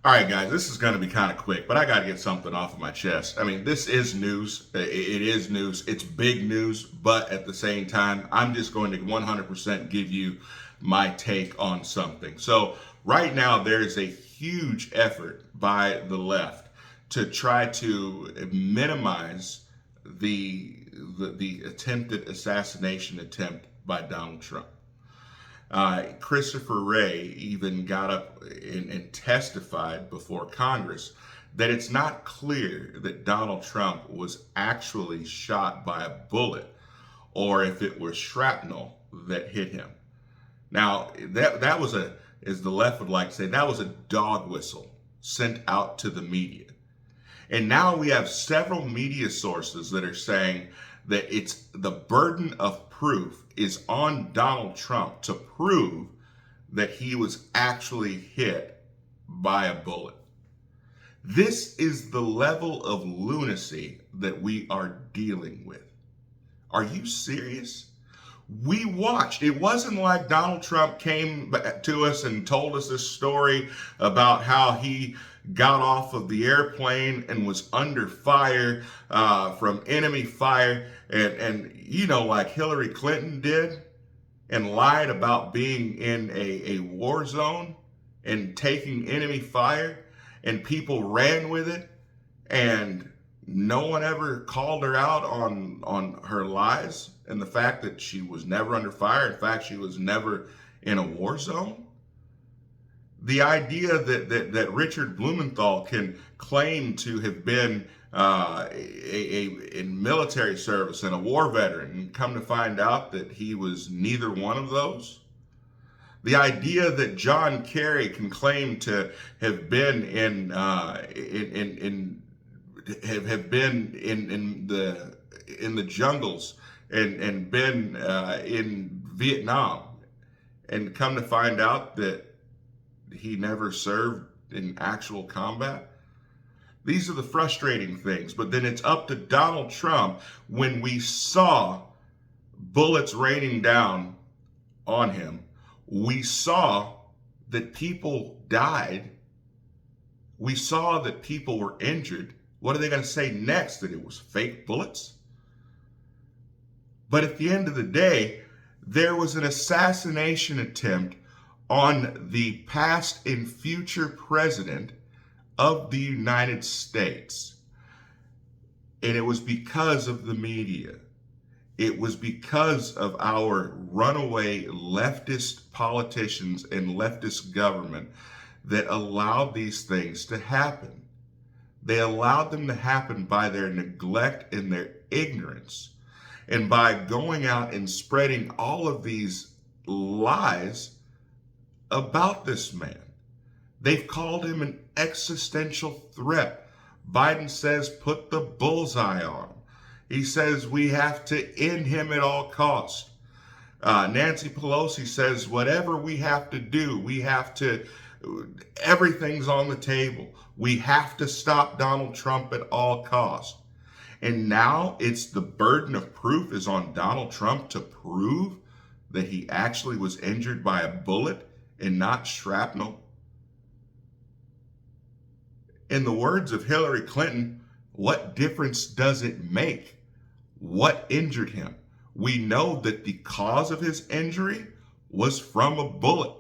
All right, guys, this is going to be kind of quick, but I got to get something off of my chest. I mean, this is news. It is news. It's big news, but at the same time, I'm just going to 100% give you my take on something. So, right now, there is a huge effort by the left to try to minimize the attempted assassination attempt by Donald Trump. Christopher Wray even got up and testified before Congress that it's not clear that Donald Trump was actually shot by a bullet or if it was shrapnel that hit him. Now, that was as the left would like to say, that was a dog whistle sent out to the media. And now we have several media sources that are saying that it's the burden of proof is on Donald Trump to prove that he was actually hit by a bullet. This is the level of lunacy that we are dealing with. Are you serious? We watched. It wasn't like Donald Trump came to us and told us this story about how he got off of the airplane and was under fire from enemy fire and like Hillary Clinton did and lied about being in a war zone and taking enemy fire and people ran with it and no one ever called her out on her lies and the fact that she was never under fire. In fact, she was never in a war zone. The idea that Richard Blumenthal can claim to have been in military service and a war veteran and come to find out that he was neither one of those. The idea that John Kerry can claim to have been in the jungles and been in Vietnam and come to find out that he never served in actual combat. These are the frustrating things. But then it's up to Donald Trump when we saw bullets raining down on him. We saw that people died. We saw that people were injured. What are they going to say next? That it was fake bullets? But at the end of the day, there was an assassination attempt on the past and future president of the United States. And it was because of the media. It was because of our runaway leftist politicians and leftist government that allowed these things to happen. They allowed them to happen by their neglect and their ignorance, and by going out and spreading all of these lies about this man. They've called him an existential threat. Biden says put the bullseye on him. He says we have to end him at all costs. Nancy Pelosi says whatever we have to do, everything's on the table. We have to stop Donald Trump at all costs. And now it's the burden of proof is on Donald Trump to prove that he actually was injured by a bullet and not shrapnel. In the words of Hillary Clinton, what difference does it make? What injured him? We know that the cause of his injury was from a bullet.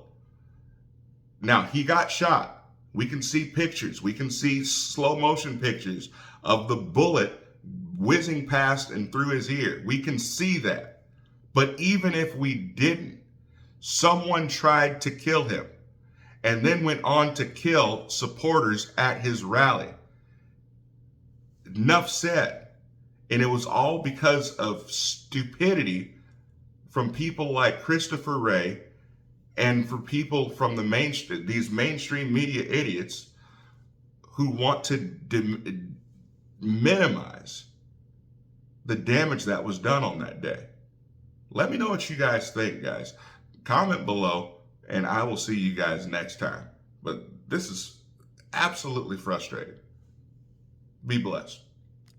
Now, he got shot. We can see pictures. We can see slow motion pictures of the bullet whizzing past and through his ear. We can see that. But even if we didn't, someone tried to kill him and then went on to kill supporters at his rally. Enough said. And it was all because of stupidity from people like Christopher Wray and for people from these mainstream media idiots who want to minimize the damage that was done on that day. Let me know what you guys think, guys. Comment below, and I will see you guys next time. But this is absolutely frustrating. Be blessed.